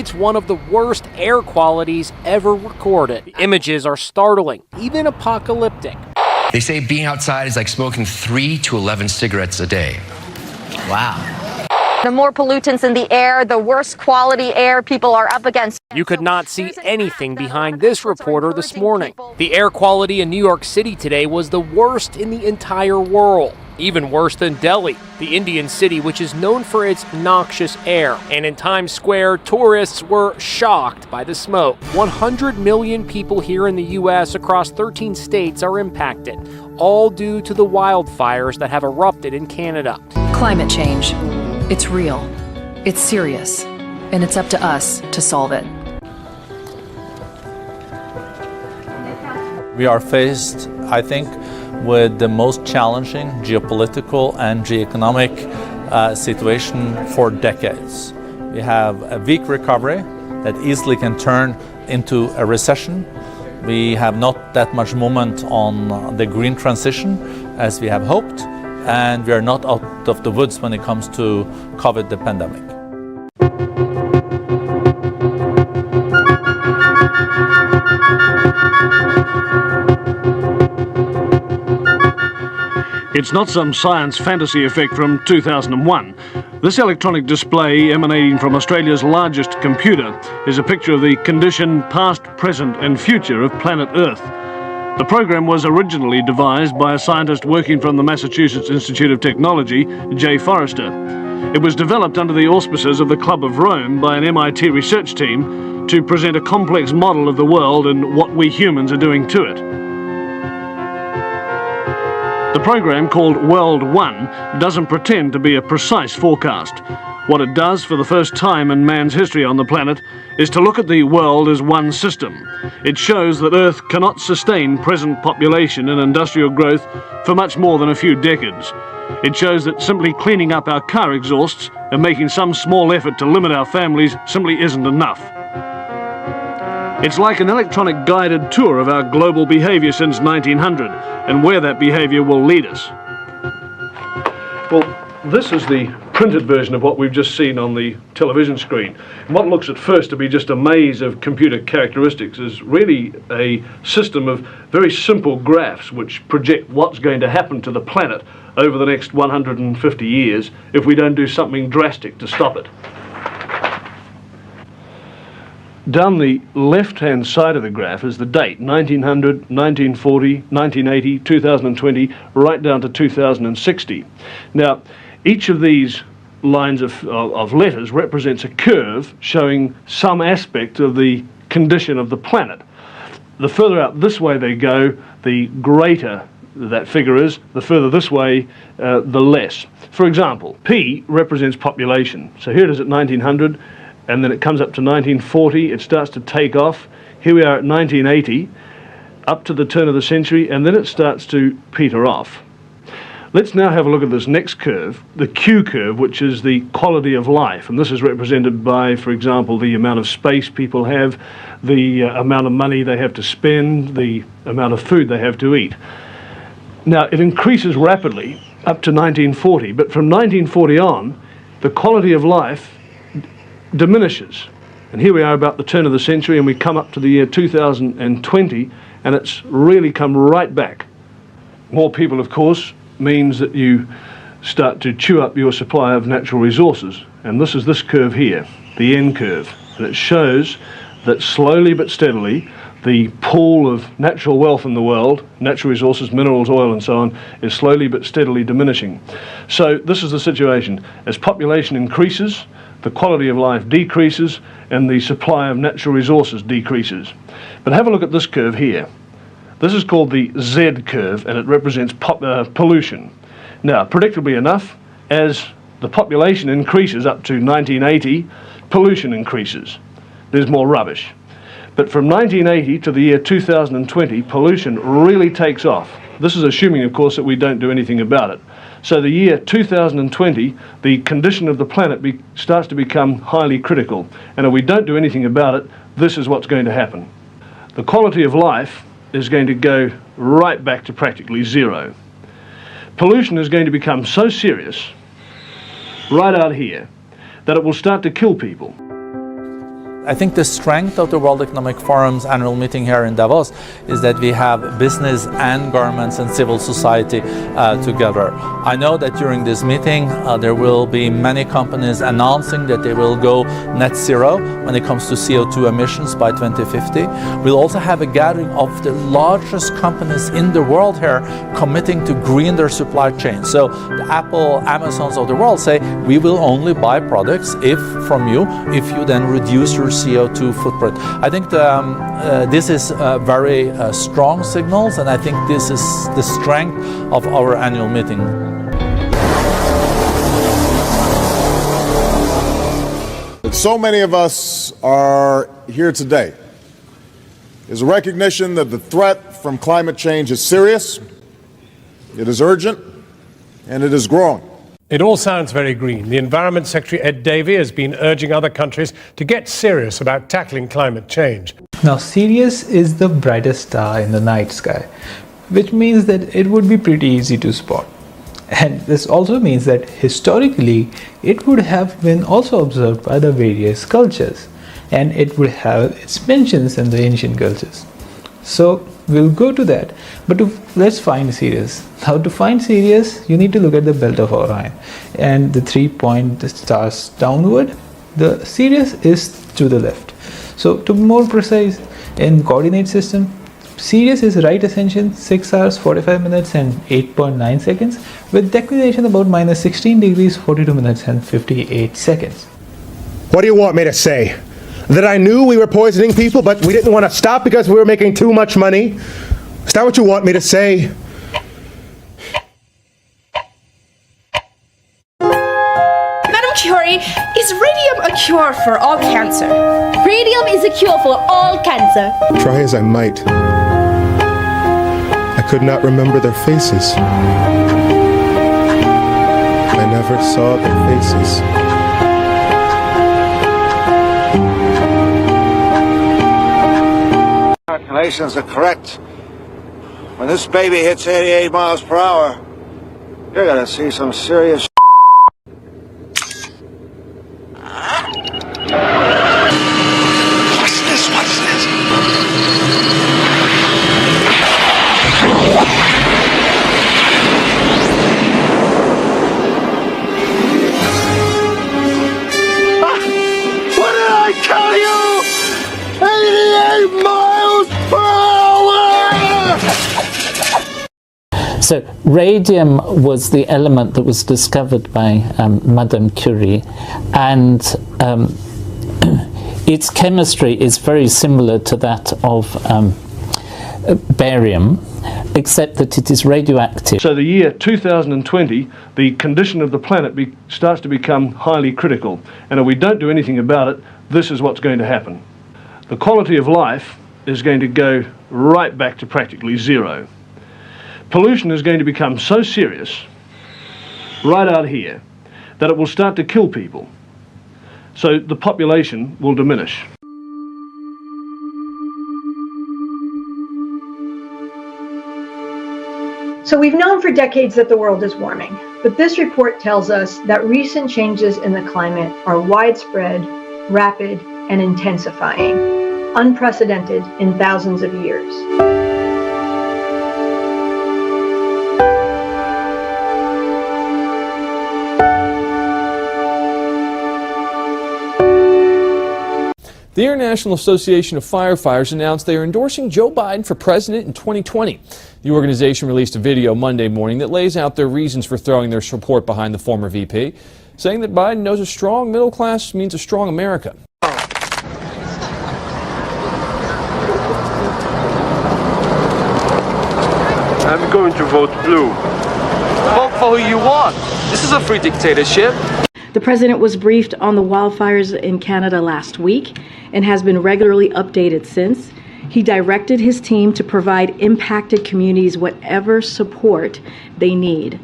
It's one of the worst air qualities ever recorded. The images are startling, even apocalyptic. They say being outside is like smoking 3 to 11 cigarettes a day. Wow. The more pollutants in the air, the worse quality air people are up against. You could not see anything behind this reporter this morning. The air quality in New York City today was the worst in the entire world. Even worse than Delhi, the Indian city which is known for its noxious air. And in Times Square, tourists were shocked by the smoke. 100 million people here in the U.S. across 13 states are impacted, all due to the wildfires that have erupted in Canada. Climate change. It's real, it's serious, and it's up to us to solve it. We are faced, I think, with the most challenging geopolitical and geoeconomic situation for decades. We have a weak recovery that easily can turn into a recession. We have not that much movement on the green transition as we have hoped, and we are not out of the woods when it comes to COVID, the pandemic. It's not some science fantasy effect from 2001. This electronic display, emanating from Australia's largest computer, is a picture of the condition, past, present and future of planet Earth. The program was originally devised by a scientist working from the Massachusetts Institute of Technology, Jay Forrester. It was developed under the auspices of the Club of Rome by an MIT research team to present a complex model of the world and what we humans are doing to it. The program, called World 1, doesn't pretend to be a precise forecast. What it does for the first time in man's history on the planet is to look at the world as one system. It shows that Earth cannot sustain present population and industrial growth for much more than a few decades. It shows that simply cleaning up our car exhausts and making some small effort to limit our families simply isn't enough. It's like an electronic guided tour of our global behaviour since 1900 and where that behaviour will lead us. Well, this is the printed version of what we've just seen on the television screen. And what looks at first to be just a maze of computer characteristics is really a system of very simple graphs which project what's going to happen to the planet over the next 150 years if we don't do something drastic to stop it. Down the left-hand side of the graph is the date, 1900, 1940, 1980, 2020, right down to 2060. Now, each of these lines of letters represents a curve showing some aspect of the condition of the planet. The further out this way they go, the greater that figure is, the further this way, the less. For example, P represents population. So here it is at 1900, and then it comes up to 1940, it starts to take off. Here we are at 1980, up to the turn of the century, and then it starts to peter off. Let's now have a look at this next curve, the Q curve, which is the quality of life. And this is represented by, for example, the amount of space people have, the amount of money they have to spend, the amount of food they have to eat. Now, it increases rapidly up to 1940, but from 1940 on, the quality of life diminishes. And here we are about the turn of the century, and we come up to the year 2020, and it's really come right back. More people, of course, means that you start to chew up your supply of natural resources. And this is this curve here, the N curve. And it shows that slowly but steadily, the pool of natural wealth in the world, natural resources, minerals, oil and so on, is slowly but steadily diminishing. So this is the situation. As population increases, the quality of life decreases and the supply of natural resources decreases. But have a look at this curve here. This is called the Z curve, and it represents pollution. Now, predictably enough, as the population increases up to 1980, pollution increases. There's more rubbish. But from 1980 to the year 2020, pollution really takes off. This is assuming, of course, that we don't do anything about it. So the year 2020, the condition of the planet starts to become highly critical. And if we don't do anything about it, this is what's going to happen. The quality of life is going to go right back to practically zero. Pollution is going to become so serious, right out here, that it will start to kill people. I think the strength of the World Economic Forum's annual meeting here in Davos is that we have business and governments and civil society together. I know that during this meeting there will be many companies announcing that they will go net zero when it comes to CO2 emissions by 2050. We'll also have a gathering of the largest companies in the world here committing to green their supply chain. So the Apple, Amazons of the world say, we will only buy products from you if you then reduce your CO2 footprint. I think this is very strong signals, and I think this is the strength of our annual meeting. So many of us are here today is a recognition that the threat from climate change is serious, it is urgent, and it is growing. It all sounds very green. The Environment Secretary Ed Davey has been urging other countries to get serious about tackling climate change. Now, Sirius is the brightest star in the night sky, which means that it would be pretty easy to spot. And this also means that historically, it would have been also observed by the various cultures, and it would have its mentions in the ancient cultures. So we'll go to that, but let's find Sirius. How to find Sirius? You need to look at the belt of Orion and the 3-point stars downward. The Sirius is to the left. So to be more precise, in coordinate system, Sirius is right ascension 6 hours 45 minutes and 8.9 seconds, with declination about minus 16 degrees 42 minutes and 58 seconds. What do you want me to say? That I knew we were poisoning people, but we didn't want to stop because we were making too much money? Is that what you want me to say? Madam Curie, is radium a cure for all cancer? Radium is a cure for all cancer. Try as I might, I could not remember their faces. I never saw their faces. Calculations are correct. When this baby hits 88 miles per hour, you're gonna see some serious What's this? What's this? What did I tell you? 88 miles per hour! So radium was the element that was discovered by Madame Curie, and its chemistry is very similar to that of barium, except that it is radioactive. So the year 2020, the condition of the planet starts to become highly critical, and if we don't do anything about it, this is what's going to happen. The quality of life is going to go right back to practically zero. Pollution is going to become so serious, right out here, that it will start to kill people. So the population will diminish. So we've known for decades that the world is warming, but this report tells us that recent changes in the climate are widespread, rapid, and intensifying, unprecedented in thousands of years. The International Association of Firefighters announced they are endorsing Joe Biden for president in 2020. The organization released a video Monday morning that lays out their reasons for throwing their support behind the former VP, saying that Biden knows a strong middle class means a strong America. I'm going to vote blue. Vote for who you want. This is a free dictatorship. The president was briefed on the wildfires in Canada last week and has been regularly updated since. He directed his team to provide impacted communities whatever support they need.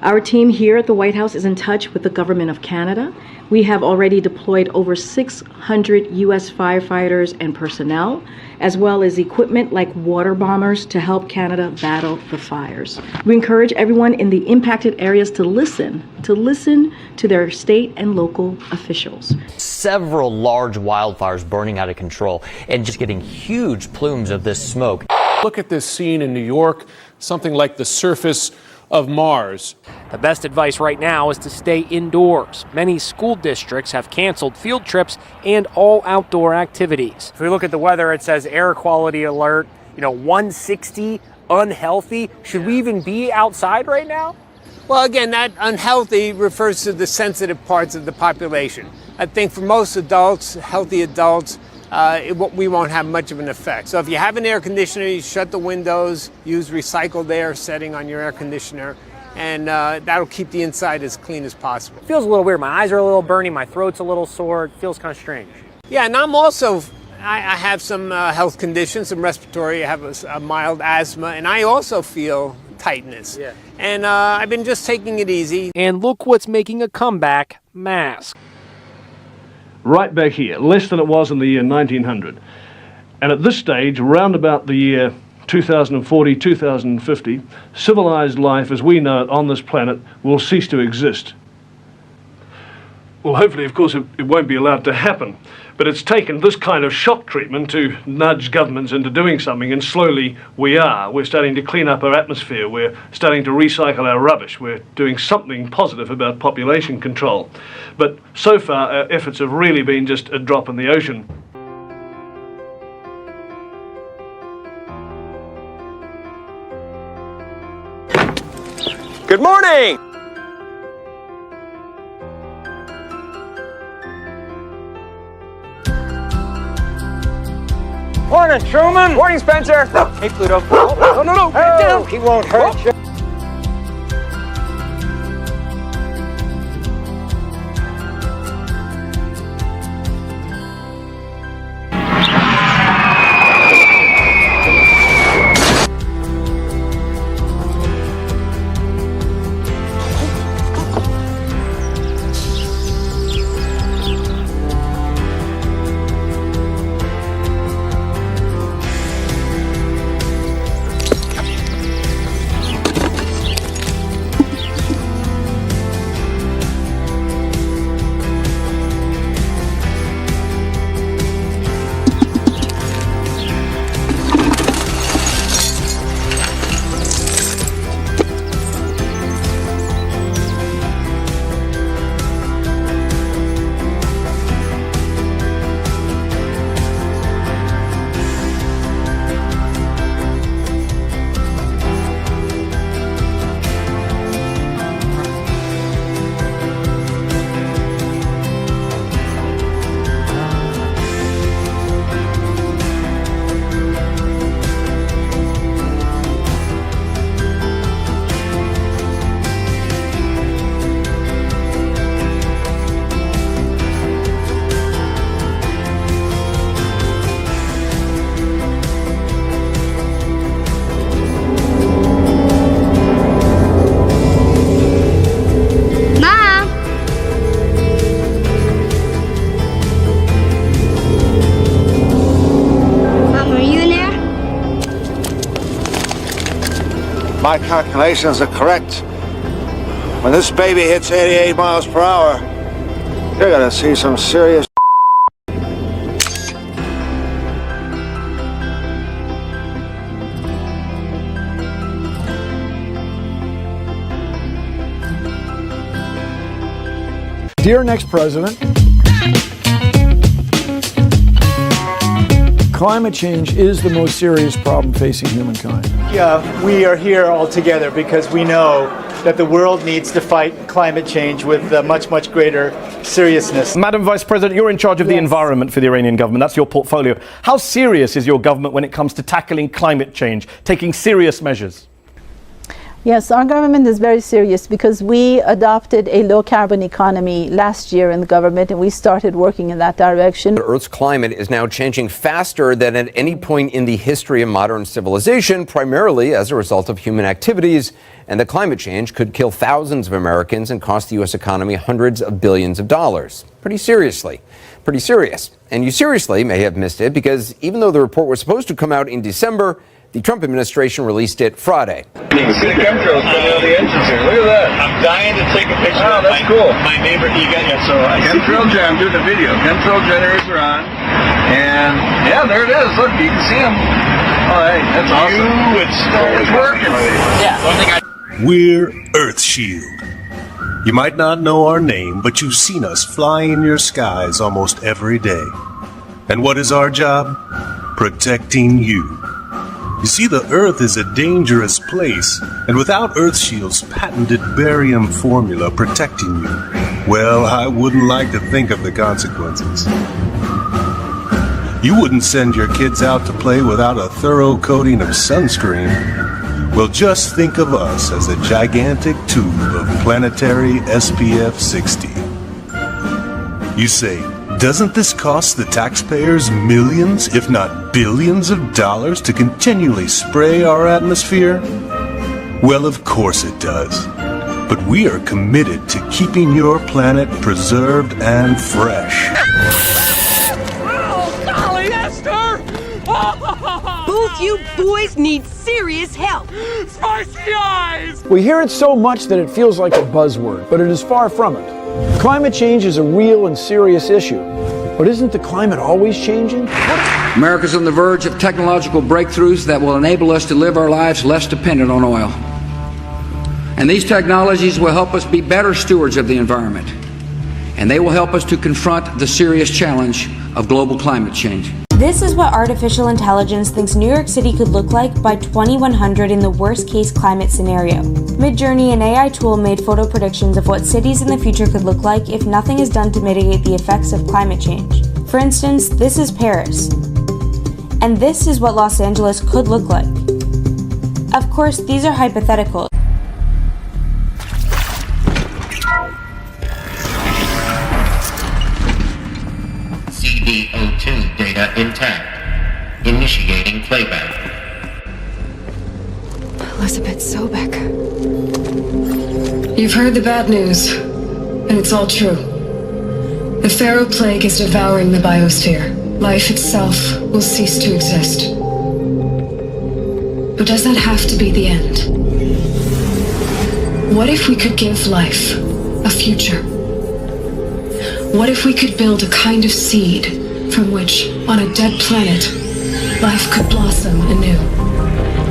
Our team here at the White House is in touch with the government of Canada. We have already deployed over 600 U.S. firefighters and personnel, as well as equipment like water bombers to help Canada battle the fires. We encourage everyone in the impacted areas to listen to their state and local officials. Several large wildfires burning out of control and just getting huge plumes of this smoke. Look at this scene in New York, something like the surface of Mars. The best advice right now is to stay indoors. Many school districts have canceled field trips and all outdoor activities. If we look at the weather, it says air quality alert, 160, unhealthy. Should we even be outside right now? Well, again, that unhealthy refers to the sensitive parts of the population. I think for most adults, healthy adults, we won't have much of an effect. So if you have an air conditioner, you shut the windows, use recycled air setting on your air conditioner, and that'll keep the inside as clean as possible. It feels a little weird. My eyes are a little burning, my throat's a little sore. It feels kind of strange. Yeah, and I have some health conditions, some respiratory, I have a mild asthma, and I also feel tightness. Yeah. And I've been just taking it easy. And look what's making a comeback, masks. Right back here, less than it was in the year 1900. And at this stage, around about the year 2040, 2050, civilized life as we know it on this planet will cease to exist. Well, hopefully, of course, it won't be allowed to happen. But it's taken this kind of shock treatment to nudge governments into doing something, and slowly we are. We're starting to clean up our atmosphere. We're starting to recycle our rubbish. We're doing something positive about population control. But so far, our efforts have really been just a drop in the ocean. Good morning! Morning, Truman! Morning, Spencer! Hey, Pluto. Oh, no, get down! He won't hurt you. My calculations are correct. When this baby hits 88 miles per hour, you're gonna see some serious. Dear next president, climate change is the most serious problem facing humankind. Yeah, we are here all together because we know that the world needs to fight climate change with much, much greater seriousness. Madam Vice President, you're in charge of the environment for the Iranian government. That's your portfolio. How serious is your government when it comes to tackling climate change, taking serious measures? Yes, our government is very serious because we adopted a low-carbon economy last year in the government, and we started working in that direction. Earth's climate is now changing faster than at any point in the history of modern civilization, primarily as a result of human activities. And the climate change could kill thousands of Americans and cost the U.S. economy hundreds of billions of dollars. Pretty serious. And you seriously may have missed it because even though the report was supposed to come out in December, the Trump administration released it Friday. You can see the chemtrails coming out of the entrance here. Look at that. I'm dying to take a picture. Oh, that's cool. My neighbor, so I chemtrail gen, I'm doing a video. Chemtrail generators are on. And yeah, there it is. Look, you can see them. All right, that's awesome. It's working. Yeah. We're Earth Shield. You might not know our name, but you've seen us fly in your skies almost every day. And what is our job? Protecting you. You see, the Earth is a dangerous place, and without Earthshield's patented barium formula protecting you, well, I wouldn't like to think of the consequences. You wouldn't send your kids out to play without a thorough coating of sunscreen. Well, just think of us as a gigantic tube of planetary SPF 60. You say, doesn't this cost the taxpayers millions, if not billions of dollars to continually spray our atmosphere? Well, of course it does. But we are committed to keeping your planet preserved and fresh. Oh, golly, Esther! Both you boys need serious help. Spicy eyes! We hear it so much that it feels like a buzzword, but it is far from it. Climate change is a real and serious issue. But isn't the climate always changing? America's on the verge of technological breakthroughs that will enable us to live our lives less dependent on oil. And these technologies will help us be better stewards of the environment. And they will help us to confront the serious challenge of global climate change. This is what artificial intelligence thinks New York City could look like by 2100 in the worst-case climate scenario. Midjourney, an AI tool, made photo predictions of what cities in the future could look like if nothing is done to mitigate the effects of climate change. For instance, this is Paris. And this is what Los Angeles could look like. Of course, these are hypothetical. CDO2 data intact. Initiating playback. Elizabeth Sobeck. You've heard the bad news, and it's all true. The Pharaoh plague is devouring the biosphere. Life itself will cease to exist. But does that have to be the end? What if we could give life a future? What if we could build a kind of seed from which, on a dead planet, life could blossom anew?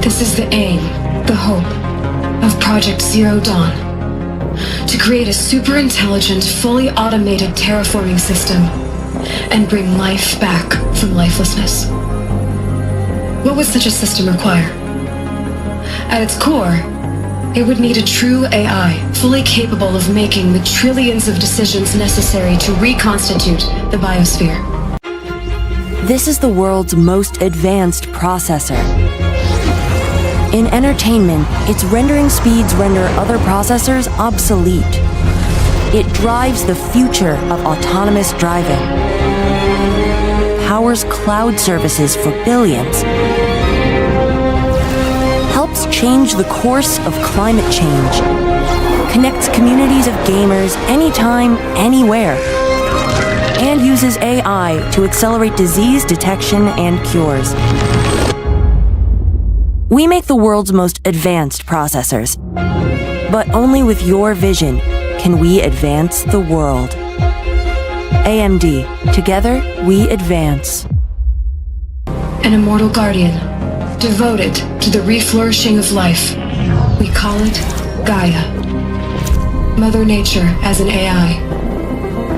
This is the aim, the hope, of Project Zero Dawn. To create a super intelligent, fully automated terraforming system and bring life back from lifelessness. What would such a system require? At its core, it would need a true AI, fully capable of making the trillions of decisions necessary to reconstitute the biosphere. This is the world's most advanced processor. In entertainment, its rendering speeds render other processors obsolete. It drives the future of autonomous driving, powers cloud services for billions, helps change the course of climate change, connects communities of gamers anytime, anywhere, and uses AI to accelerate disease detection and cures. We make the world's most advanced processors, but only with your vision can we advance the world. AMD, together we advance. An immortal guardian, devoted to the reflourishing of life. We call it Gaia. Mother Nature as an AI.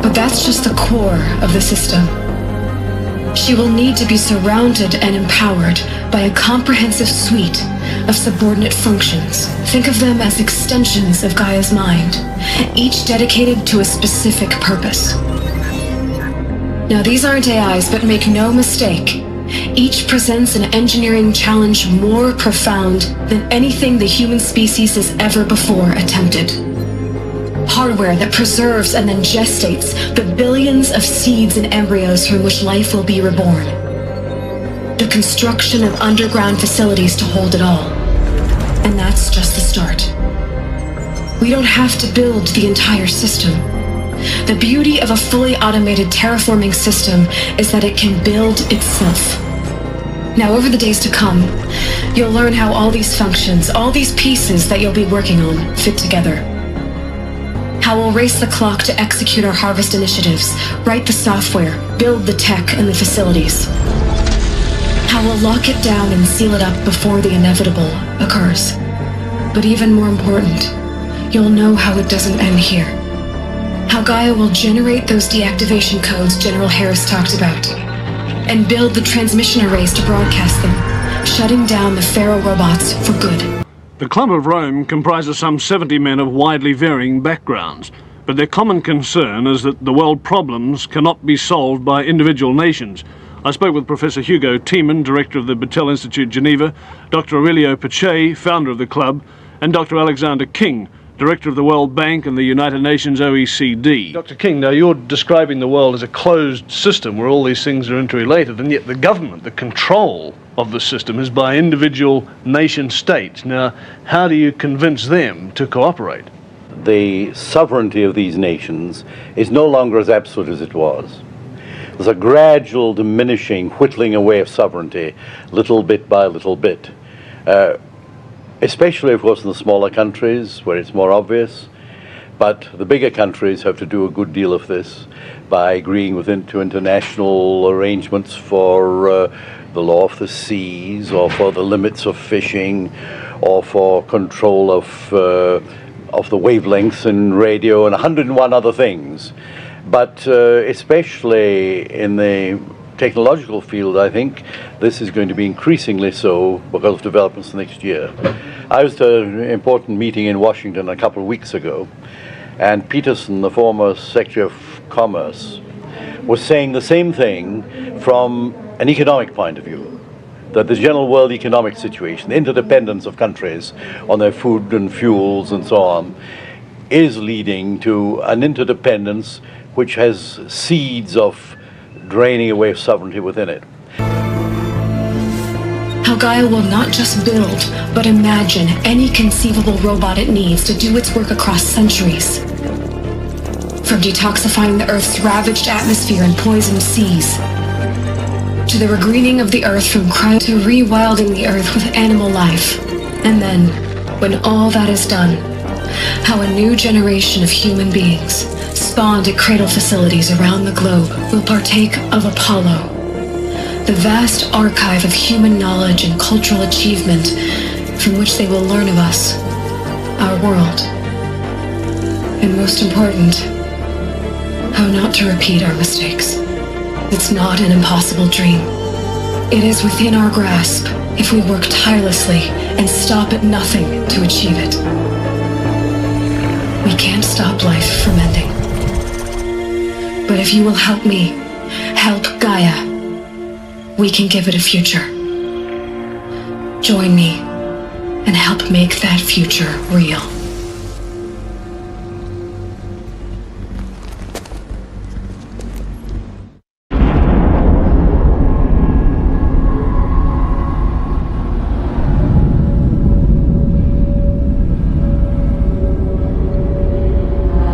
But that's just the core of the system. She will need to be surrounded and empowered by a comprehensive suite of subordinate functions. Think of them as extensions of Gaia's mind, each dedicated to a specific purpose. Now, these aren't AIs, but make no mistake, Each presents an engineering challenge more profound than anything the human species has ever before attempted. Hardware that preserves and then gestates the billions of seeds and embryos from which life will be reborn. The construction of underground facilities to hold it all. And that's just the start. We don't have to build the entire system. The beauty of a fully automated terraforming system is that it can build itself. Now, over the days to come, you'll learn how all these functions, all these pieces that you'll be working on, fit together. How we'll race the clock to execute our harvest initiatives, write the software, build the tech and the facilities. How we'll lock it down and seal it up before the inevitable occurs. But even more important, you'll know how it doesn't end here. How Gaia will generate those deactivation codes General Harris talked about, and build the transmission arrays to broadcast them, shutting down the Pharaoh robots for good. The Club of Rome comprises some 70 men of widely varying backgrounds, but their common concern is that the world problems cannot be solved by individual nations. I spoke with Professor Hugo Tiemann, director of the Battelle Institute Geneva, Dr. Aurelio Pache, founder of the club, and Dr. Alexander King, director of the World Bank and the United Nations OECD. Dr. King, now you're describing the world as a closed system where all these things are interrelated, and yet the government, the control of the system is by individual nation states. Now, how do you convince them to cooperate? The sovereignty of these nations is no longer as absolute as it was. There's a gradual diminishing, whittling away of sovereignty, little bit by little bit. Especially, of course, in the smaller countries where it's more obvious. But the bigger countries have to do a good deal of this by agreeing to international arrangements for the law of the seas, or for the limits of fishing, or for control of the wavelengths in radio, and 101 other things. But especially in the technological field, I think this is going to be increasingly so because of developments next year. I was at an important meeting in Washington a couple of weeks ago, and Peterson, the former Secretary of Commerce, was saying the same thing from an economic point of view, that the general world economic situation, the interdependence of countries on their food and fuels and so on, is leading to an interdependence which has seeds of draining away of sovereignty within it. How Gaia will not just build, but imagine any conceivable robot it needs to do its work across centuries. From detoxifying the Earth's ravaged atmosphere and poisoned seas, to the regreening of the Earth from cryo, to rewilding the Earth with animal life. And then, when all that is done, how a new generation of human beings, spawned at cradle facilities around the globe, will partake of Apollo, the vast archive of human knowledge and cultural achievement from which they will learn of us, our world, and most important, how not to repeat our mistakes. It's not an impossible dream. It is within our grasp if we work tirelessly and stop at nothing to achieve it. We can't stop life from ending. But if you will help me, help Gaia, we can give it a future. Join me and help make that future real.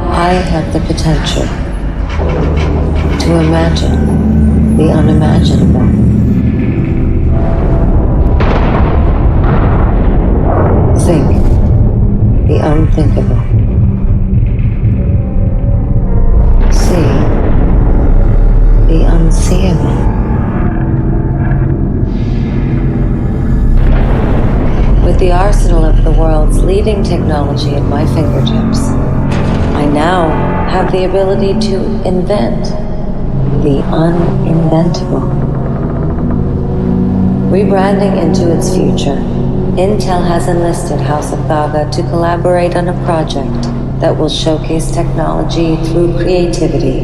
I have the potential to imagine the unimaginable. Think the unthinkable. See the unseeable. With the arsenal of the world's leading technology at my fingertips, I now have the ability to invent the uninventable. Rebranding into its future, Intel has enlisted House of Gaga to collaborate on a project that will showcase technology through creativity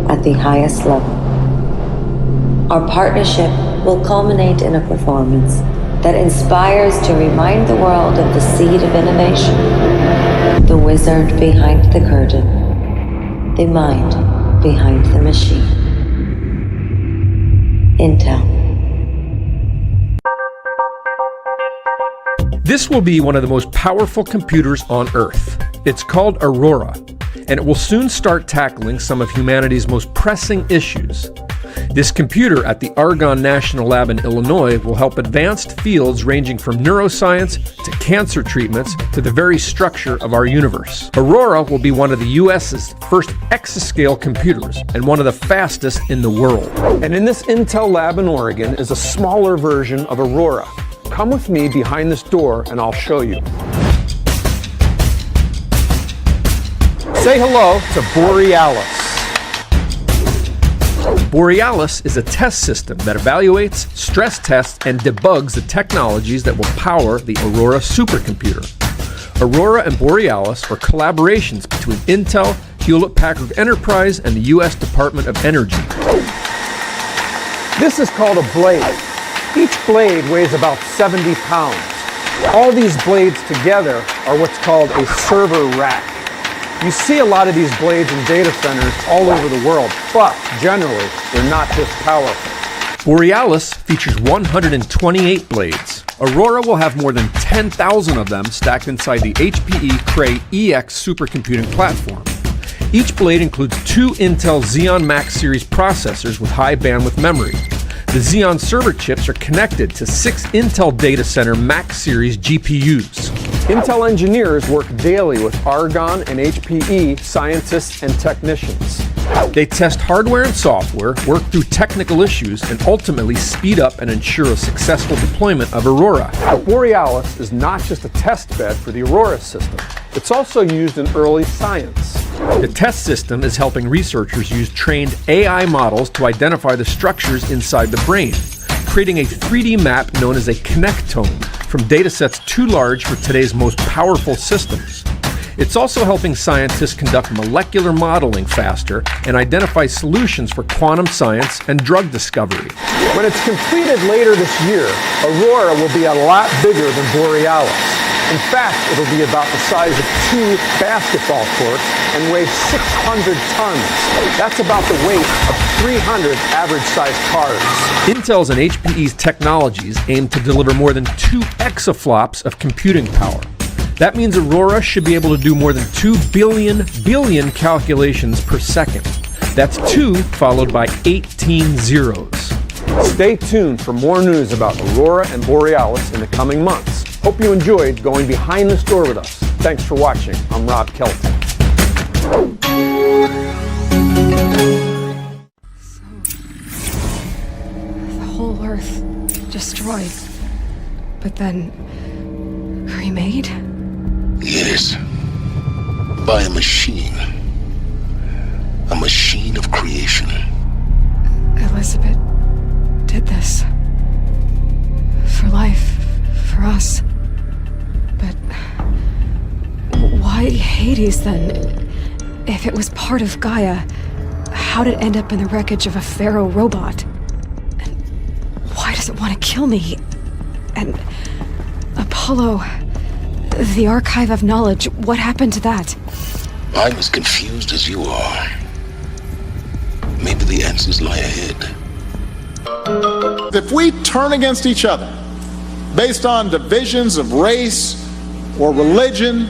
at the highest level. Our partnership will culminate in a performance that inspires to remind the world of the seed of innovation, the wizard behind the curtain, the mind behind the machine. Intel. This will be one of the most powerful computers on Earth. It's called Aurora, and it will soon start tackling some of humanity's most pressing issues. This computer at the Argonne National Lab in Illinois will help advanced fields ranging from neuroscience to cancer treatments to the very structure of our universe. Aurora will be one of the US's first exascale computers and one of the fastest in the world. And in this Intel lab in Oregon is a smaller version of Aurora. Come with me behind this door and I'll show you. Say hello to Borealis. Borealis is a test system that evaluates, stress tests, and debugs the technologies that will power the Aurora supercomputer. Aurora and Borealis are collaborations between Intel, Hewlett-Packard Enterprise, and the U.S. Department of Energy. This is called a blade. Each blade weighs about 70 pounds. All these blades together are what's called a server rack. You see a lot of these blades in data centers all over the world, but generally, they're not this powerful. Borealis features 128 blades. Aurora will have more than 10,000 of them stacked inside the HPE Cray EX supercomputing platform. Each blade includes 2 Intel Xeon Max series processors with high bandwidth memory. The Xeon server chips are connected to 6 Intel Data Center Max series GPUs. Intel engineers work daily with Argonne and HPE scientists and technicians. They test hardware and software, work through technical issues, and ultimately speed up and ensure a successful deployment of Aurora. But Borealis is not just a test bed for the Aurora system. It's also used in early science. The test system is helping researchers use trained AI models to identify the structures inside the brain, creating a 3D map known as a connectome from datasets too large for today's most powerful systems. It's also helping scientists conduct molecular modeling faster and identify solutions for quantum science and drug discovery. When it's completed later this year, Aurora will be a lot bigger than Borealis. In fact, it'll be about the size of 2 basketball courts and weigh 600 tons. That's about the weight of 300 average-sized cars. Intel's and HPE's technologies aim to deliver more than 2 exaflops of computing power. That means Aurora should be able to do more than 2 billion calculations per second. That's 2 followed by 18 zeros. Stay tuned for more news about Aurora and Borealis in the coming months. Hope you enjoyed going behind this door with us. Thanks for watching. I'm Rob Kelton. The whole Earth destroyed, but then remade? Yes. By a machine. A machine of creation. Elizabeth did this. For life. For us. But why Hades then? If it was part of Gaia, how did it end up in the wreckage of a pharaoh robot? And why does it want to kill me? And Apollo, the archive of knowledge, what happened to that? I'm as confused as you are. Maybe the answers lie ahead. If we turn against each other based on divisions of race or religion,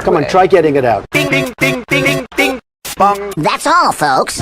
Come on, try getting it out. Ding, ding, ding, ding, ding, ding, bong. That's all, folks.